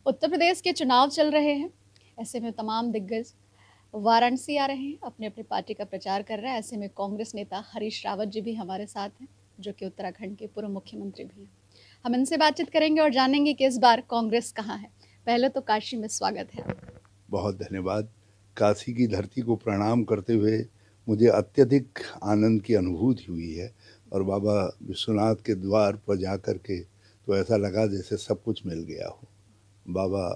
उत्तर प्रदेश के चुनाव चल रहे हैं। ऐसे में तमाम दिग्गज वाराणसी आ रहे हैं, अपने अपनी पार्टी का प्रचार कर रहे हैं। ऐसे में कांग्रेस नेता हरीश रावत जी भी हमारे साथ हैं, जो कि उत्तराखंड के पूर्व मुख्यमंत्री भी हैं। हम इनसे बातचीत करेंगे और जानेंगे कि इस बार कांग्रेस कहाँ है। पहले तो काशी में स्वागत है। बहुत धन्यवाद। काशी की धरती को प्रणाम करते हुए मुझे अत्यधिक आनंद की अनुभूति हुई है और बाबा विश्वनाथ के द्वार पर जा कर के तो ऐसा लगा जैसे सब कुछ मिल गया हो। बाबा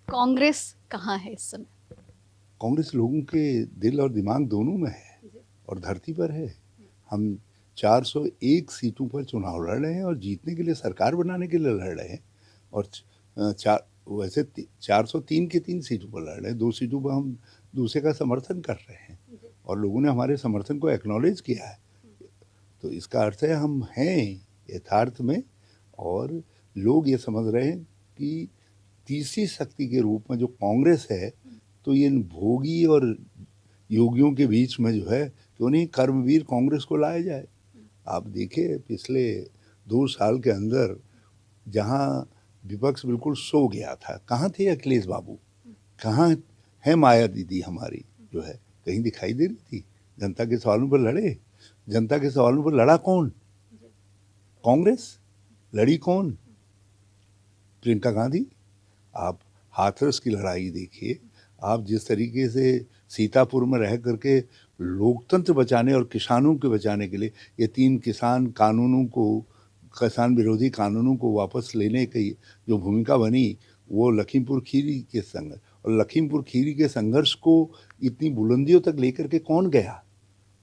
कांग्रेस कहाँ है इस समय? कांग्रेस लोगों के दिल और दिमाग दोनों में है और धरती पर है। हम 401 सीटों पर चुनाव लड़ रहे हैं और जीतने के लिए, सरकार बनाने के लिए लड़ रहे हैं। और वैसे 403 की 3 सीटों पर लड़ रहे हैं, 2 सीटों पर हम दूसरे का समर्थन कर रहे हैं और लोगों ने हमारे समर्थन को एक्नॉलेज किया है। तो इसका अर्थ है हम हैं यथार्थ में, और लोग ये समझ रहे हैं कि तीसरी शक्ति के रूप में जो कांग्रेस है, तो ये भोगी और योगियों के बीच में जो है, क्यों नहीं कर्मवीर कांग्रेस को लाया जाए। आप देखिए पिछले 2 साल के अंदर जहां विपक्ष बिल्कुल सो गया था, कहाँ थे अखिलेश बाबू, कहाँ है माया दीदी हमारी, जो है कहीं दिखाई दे रही थी। जनता के सवालों पर लड़े। जनता के सवालों पर लड़ा कौन? कांग्रेस। लड़ी कौन? प्रियंका गांधी। आप हाथरस की लड़ाई देखिए, आप जिस तरीके से सीतापुर में रह करके लोकतंत्र बचाने और किसानों के बचाने के लिए ये 3 किसान विरोधी कानूनों को वापस लेने की जो भूमिका बनी, वो लखीमपुर खीरी के संघर्ष, और लखीमपुर खीरी के संघर्ष को इतनी बुलंदियों तक लेकर के कौन गया?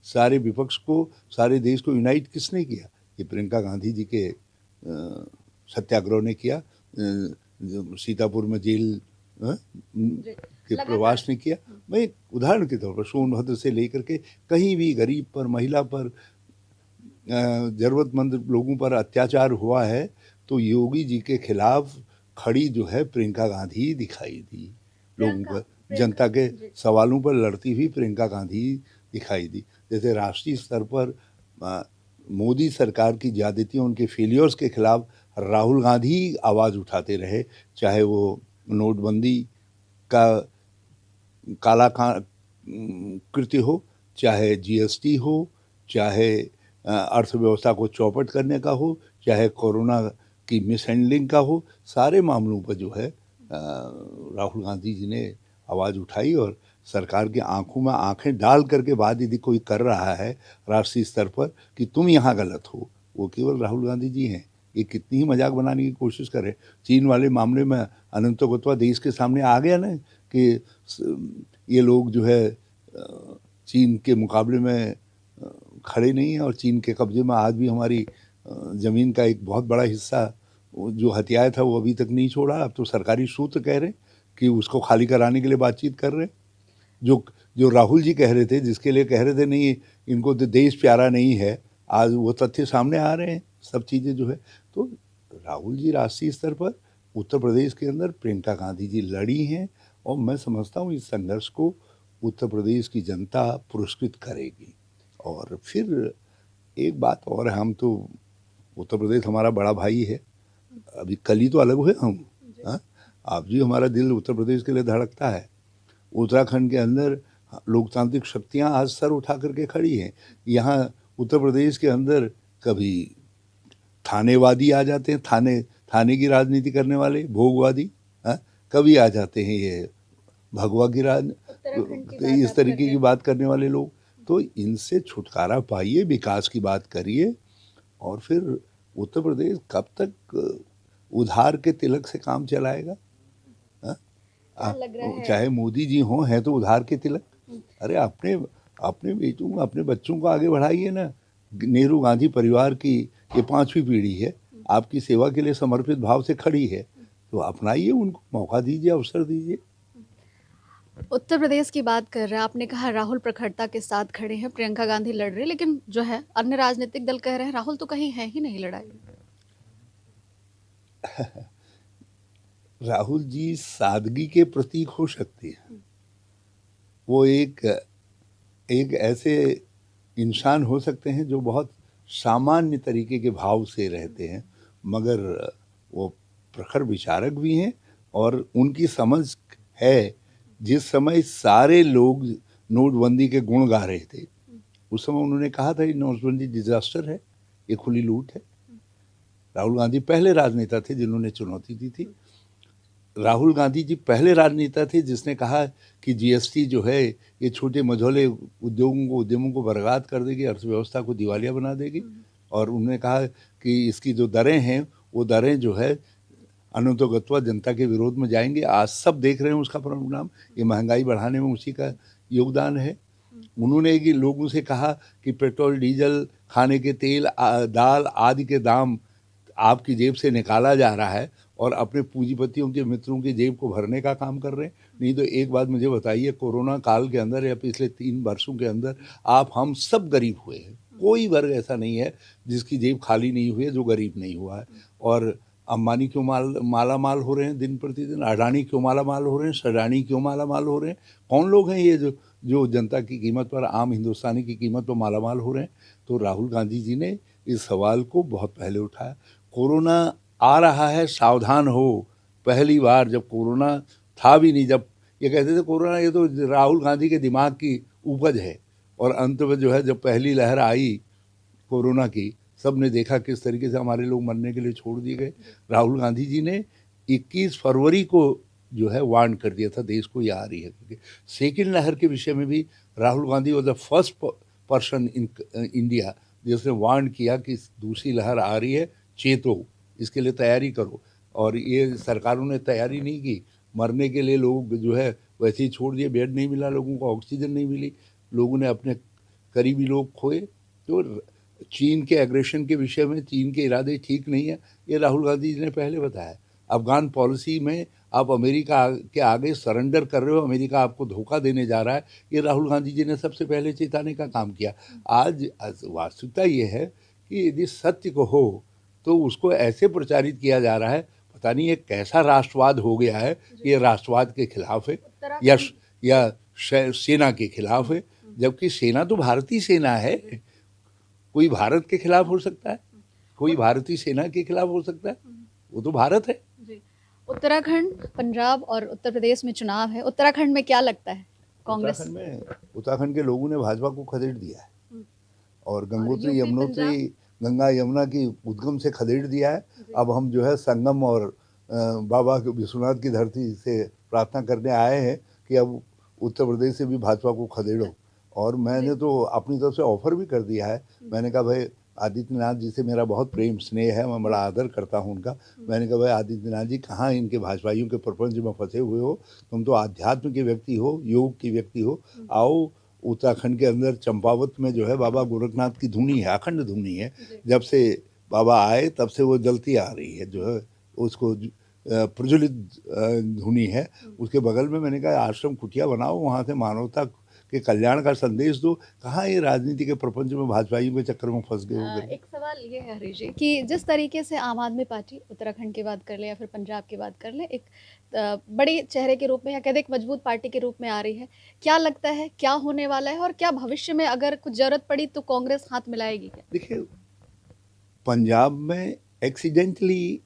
सारे विपक्ष को, सारे देश को यूनाइट किसने किया? ये प्रियंका गांधी जी के सत्याग्रह ने किया। सीतापुर में जेल के प्रवास ने किया। मैं एक उदाहरण के तौर पर सोनभद्र से लेकर के कहीं भी गरीब पर, महिला पर, जरूरतमंद लोगों पर अत्याचार हुआ है तो योगी जी के खिलाफ खड़ी जो है प्रियंका गांधी दिखाई दी। लोगों पर, जनता के सवालों पर लड़ती हुई प्रियंका गांधी दिखाई दी। जैसे राष्ट्रीय स्तर पर मोदी सरकार की ज्यादतियों, उनके फेलियर्स के खिलाफ राहुल गांधी आवाज उठाते रहे, चाहे वो नोटबंदी का काला कृत्य हो, चाहे जीएसटी हो, चाहे अर्थव्यवस्था को चौपट करने का हो, चाहे कोरोना की मिसहैंडलिंग का हो। सारे मामलों पर जो है राहुल गांधी जी ने आवाज़ उठाई और सरकार की आंखों में आंखें डाल करके बात यदि कोई कर रहा है राष्ट्रीय स्तर पर कि तुम यहाँ गलत हो, वो केवल राहुल गांधी जी हैं। ये कितनी ही मजाक बनाने की कोशिश करे। चीन वाले मामले में अनंत गोत्वा देश के सामने आ गया ना कि ये लोग जो है चीन के मुकाबले में खड़े नहीं हैं, और चीन के कब्जे में आज भी हमारी ज़मीन का एक बहुत बड़ा हिस्सा जो हथियाया था वो अभी तक नहीं छोड़ा। अब तो सरकारी सूत्र कह रहे हैं कि उसको खाली कराने के लिए बातचीत कर रहे हैं। जो राहुल जी कह रहे थे, जिसके लिए कह रहे थे नहीं इनको तो देश प्यारा नहीं है, आज वो तथ्य सामने आ रहे हैं। सब चीज़ें जो है, तो राहुल जी राष्ट्रीय स्तर पर उत्तर प्रदेश के अंदर प्रियंका गांधी जी लड़ी हैं, और मैं समझता हूँ इस संघर्ष को उत्तर प्रदेश की जनता पुरस्कृत करेगी। और फिर एक बात और है, हम तो, उत्तर प्रदेश हमारा बड़ा भाई है। अभी कल ही तो अलग हुए हम। आप जी, हमारा दिल उत्तर प्रदेश के लिए धड़कता है। उत्तराखंड के अंदर लोकतांत्रिक शक्तियां आज सर उठा करके खड़ी हैं। यहाँ उत्तर प्रदेश के अंदर कभी थानेवादी आ जाते हैं, थाने की राजनीति करने वाले भोगवादी, कभी आ जाते हैं ये भगवा की इस तरीके की बात करने वाले लोग। तो इनसे छुटकारा पाइए, विकास की बात करिए, और फिर उत्तर प्रदेश कब तक उधार के तिलक से काम चलाएगा? चाहे मोदी जी हों, है तो उधार के तिलक। अरे अपने बेटों, अपने बच्चों को आगे बढ़ाइए ना। नेहरू गांधी परिवार की ये 5वीं पीढ़ी है, आपकी सेवा के लिए समर्पित भाव से खड़ी है, तो अपनाइए, उनको मौका दीजिए, अवसर दीजिए। उत्तर प्रदेश की बात कर रहे हैं, आपने कहा राहुल प्रखरता के साथ खड़े हैं, प्रियंका गांधी लड़ रही है, लेकिन जो है अन्य राजनीतिक दल कह रहे हैं राहुल तो कहीं है ही नहीं लड़ाई। राहुल जी सादगी के प्रतीक हो सकते हैं। वो एक ऐसे इंसान हो सकते हैं जो बहुत सामान्य तरीके के भाव से रहते हैं, मगर वो प्रखर विचारक भी हैं और उनकी समझ है। जिस समय सारे लोग नोटबंदी के गुण गा रहे थे, उस समय उन्होंने कहा था ये नोटबंदी डिजास्टर है, ये खुली लूट है। राहुल गांधी पहले राजनेता थे जिन्होंने चुनौती दी थी। राहुल गांधी जी पहले राजनेता थे जिसने कहा कि जीएसटी जो है ये छोटे मझोले उद्यमों को बर्बाद कर देगी, अर्थव्यवस्था को दिवालिया बना देगी। और उन्होंने कहा कि इसकी जो दरें हैं वो दरें जो है अनुतोगत्वा जनता के विरोध में जाएंगे। आज सब देख रहे हैं उसका परिणाम, ये महंगाई बढ़ाने में उसी का योगदान है। उन्होंने कि लोगों से कहा कि पेट्रोल, डीजल, खाने के तेल, दाल आदि के दाम आपकी जेब से निकाला जा रहा है और अपने पूंजीपतियों के मित्रों की जेब को भरने का काम कर रहे हैं। नहीं तो एक बात मुझे बताइए, कोरोना काल के अंदर या पिछले 3 वर्षों के अंदर आप हम सब गरीब हुए हैं। कोई वर्ग ऐसा नहीं है जिसकी जेब खाली नहीं हुई है, जो गरीब नहीं हुआ है। और अंबानी क्यों माला माल हो रहे हैं दिन प्रतिदिन, अडानी क्यों माला माल हो रहे हैं, सडानी क्यों माला माल हो रहे हैं? कौन लोग हैं ये जो जनता की कीमत पर, आम हिंदुस्तानी की कीमत पर माला माल हो रहे हैं? तो राहुल गांधी जी ने इस सवाल को बहुत पहले उठाया। कोरोना आ रहा है, सावधान हो। पहली बार जब कोरोना था भी नहीं, जब ये कहते थे कोरोना ये तो राहुल गांधी के दिमाग की उपज है, और अंत में जो है जब पहली लहर आई कोरोना की, सब ने देखा किस तरीके से हमारे लोग मरने के लिए छोड़ दिए गए। राहुल गांधी जी ने 21 फरवरी को जो है वार्न कर दिया था देश को, ये आ रही है। क्योंकि सेकेंड लहर के विषय में भी Rahul Gandhi was the first person in India जिसने वार्न किया कि दूसरी लहर आ रही है, चेतो, इसके लिए तैयारी करो। और ये सरकारों ने तैयारी नहीं की, मरने के लिए लोग जो है वैसे ही छोड़ दिए। बेड नहीं मिला लोगों को, ऑक्सीजन नहीं मिली, लोगों ने अपने करीबी लोग खोए। तो चीन के एग्रेशन के विषय में चीन के इरादे ठीक नहीं है, ये राहुल गांधी जी ने पहले बताया। अफगान पॉलिसी में आप अमेरिका के आगे सरेंडर कर रहे हो, अमेरिका आपको धोखा देने जा रहा है, ये राहुल गांधी जी ने सबसे पहले चेताने का काम किया। आज वास्तविकता ये है कि यदि सत्य को हो तो उसको ऐसे प्रचारित किया जा रहा है, पता नहीं ये कैसा राष्ट्रवाद हो गया है, ये राष्ट्रवाद के खिलाफ है या सेना के खिलाफ है, जबकि सेना तो भारतीय सेना है। कोई भारत के खिलाफ हो सकता है? कोई भारतीय सेना के खिलाफ हो सकता है? वो तो भारत है। जी। उत्तराखंड, पंजाब और उत्तर प्रदेश में चुनाव है। उत्तराखंड में क्या लगता है कांग्रेस? उत्तराखंड के लोगों ने भाजपा को खदेड़ दिया है और गंगोत्री यूपी, यमुनोत्री, गंगा यमुना की उद्गम से खदेड़ दिया है। अब हम जो है संगम और बाबा विश्वनाथ की धरती से प्रार्थना करने आए हैं कि अब उत्तर प्रदेश से भी भाजपा को खदेड़ो। और मैंने तो अपनी तरफ से ऑफर भी कर दिया है। मैंने कहा भाई आदित्यनाथ जी से मेरा बहुत प्रेम स्नेह है, मैं बड़ा आदर करता हूँ उनका। मैंने कहा भाई आदित्यनाथ जी, कहाँ इनके भाजपाइयों के प्रपंच में फंसे हुए हो, तुम तो आध्यात्म के व्यक्ति हो, योग के व्यक्ति हो, आओ उत्तराखंड के अंदर चंपावत में जो है बाबा गोरखनाथ की धुनी है, अखंड धुनी है। जब से बाबा आए तब से वो जलती आ रही है, जो है उसको प्रज्वलित धुनी है। उसके बगल में मैंने कहा आश्रम कुटिया बनाओ, वहाँ से मानवता के कल्याण का संदेश दो। कहाँ ये राजनीति के प्रपंच में भाजपाइयों के चक्कर में फंस गए हो गए। एक सवाल ये है हरीश जी कि जिस तरीके से आम आदमी पार्टी उत्तराखंड की बात कर ले या फिर पंजाब की बात कर ले, एक बड़े चेहरे के रूप में या कहते एक मजबूत पार्टी के रूप में आ रही है, क्या लगता है क्या होने वाला है और क्या भविष्य में अगर कुछ जरूरत पड़ी तो कांग्रेस हाथ मिलाएगी क्या? देखिए, पंजाब में एक्सीडेंटली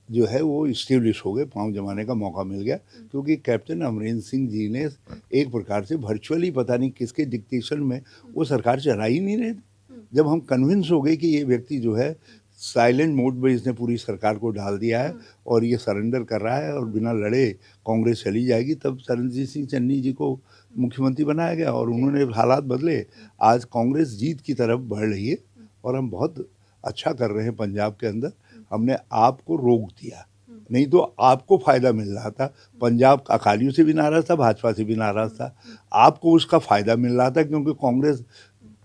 जो है वो इस्टेब्लिश हो गए, पाँव जमाने का मौका मिल गया, क्योंकि कैप्टन अमरिंदर सिंह जी ने एक प्रकार से वर्चुअली पता नहीं किसके डिक्टेशन में वो सरकार चला ही नहीं रहे थे। जब हम कन्विंस हो गए कि ये व्यक्ति जो है साइलेंट मोड में इसने पूरी सरकार को डाल दिया है और ये सरेंडर कर रहा है और बिना लड़े कांग्रेस चली जाएगी, तब चरणजीत सिंह चन्नी जी को मुख्यमंत्री बनाया गया और उन्होंने हालात बदले। आज कांग्रेस जीत की तरफ बढ़ रही है और हम बहुत अच्छा कर रहे हैं पंजाब के अंदर। हमने आपको रोक दिया, नहीं तो आपको फायदा मिल रहा था। पंजाब अकालियों से भी नाराज था, भाजपा से भी नाराज था, आपको उसका फायदा मिल रहा था क्योंकि कांग्रेस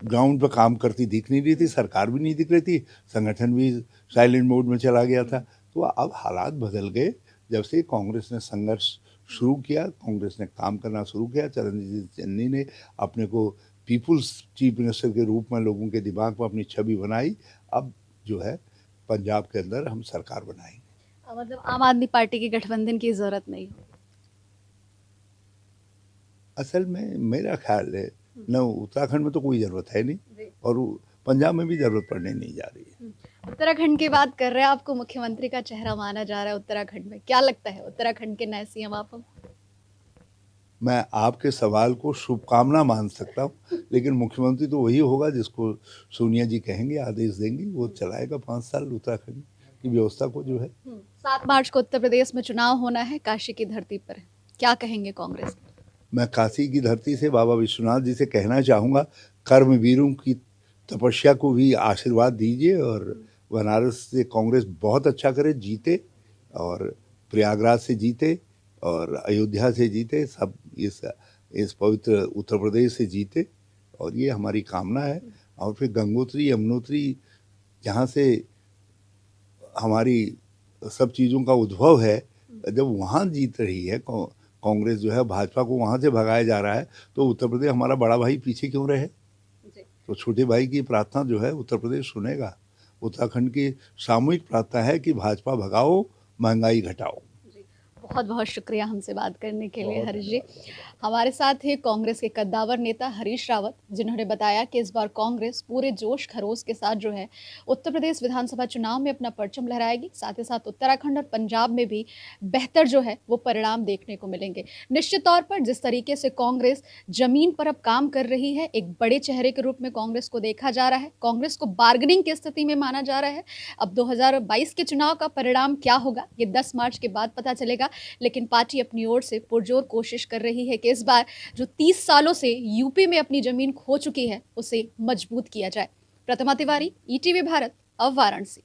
ग्राउंड पर काम करती दिख नहीं रही थी, सरकार भी नहीं दिख रही थी, संगठन भी साइलेंट मोड में चला गया था। तो अब हालात बदल गए जब से कांग्रेस ने संघर्ष शुरू किया, कांग्रेस ने काम करना शुरू किया। चरणजीत चन्नी ने अपने को पीपुल्स चीफ मिनिस्टर के रूप में लोगों के दिमाग में अपनी छवि बनाई। अब जो है पंजाब के अंदर हम सरकार बनाएंगे। मतलब आम आदमी पार्टी की गठबंधन की जरूरत नहीं? असल में मेरा ख्याल है न उत्तराखंड में तो कोई ज़रूरत है नहीं और पंजाब में भी ज़रूरत पड़ने नहीं जा रही है। उत्तराखंड की बात कर रहे हैं, आपको मुख्यमंत्री का चेहरा माना जा रहा है उत्तराखंड में, क्या लगता है उत्तराखंड के नए सीएम आप? मैं आपके सवाल को शुभकामना मान सकता हूँ, लेकिन मुख्यमंत्री तो वही होगा जिसको सोनिया जी कहेंगे, आदेश देंगी, वो चलाएगा 5 साल उत्तराखंड की व्यवस्था को जो है। 7 मार्च को उत्तर प्रदेश में चुनाव होना है, काशी की धरती पर। क्या कहेंगे कांग्रेस? मैं काशी की धरती से बाबा विश्वनाथ जी से कहना चाहूँगा, कर्मवीरों की तपस्या को भी आशीर्वाद दीजिए और बनारस से कांग्रेस बहुत अच्छा करे, जीते और प्रयागराज से जीते और अयोध्या से जीते, सब इस पवित्र उत्तर प्रदेश से जीते और ये हमारी कामना है। और फिर गंगोत्री, यमुनोत्री जहाँ से हमारी सब चीज़ों का उद्भव है, जब वहाँ जीत रही है कांग्रेस जो है, भाजपा को वहाँ से भगाया जा रहा है, तो उत्तर प्रदेश हमारा बड़ा भाई पीछे क्यों रहे? तो छोटे भाई की प्रार्थना जो है उत्तर प्रदेश सुनेगा। उत्तराखंड की सामूहिक प्रार्थना है कि भाजपा भगाओ, महंगाई घटाओ। बहुत बहुत शुक्रिया हमसे बात करने के लिए हरीश जी। हमारे साथ ही कांग्रेस के कद्दावर नेता हरीश रावत, जिन्होंने बताया कि इस बार कांग्रेस पूरे जोश खरोश के साथ जो है उत्तर प्रदेश विधानसभा चुनाव में अपना परचम लहराएगी। साथ ही साथ उत्तराखंड और पंजाब में भी बेहतर जो है वो परिणाम देखने को मिलेंगे। निश्चित तौर पर जिस तरीके से कांग्रेस जमीन पर अब काम कर रही है, एक बड़े चेहरे के रूप में कांग्रेस को देखा जा रहा है, कांग्रेस को बार्गेनिंग की स्थिति में माना जा रहा है। अब 2022 के चुनाव का परिणाम क्या होगा, ये 10 मार्च के बाद पता चलेगा, लेकिन पार्टी अपनी ओर से पुरजोर कोशिश कर रही है कि इस बार जो 30 सालों से यूपी में अपनी जमीन खो चुकी है, उसे मजबूत किया जाए। प्रतिमा तिवारी, ईटीवी भारत, अब वाराणसी।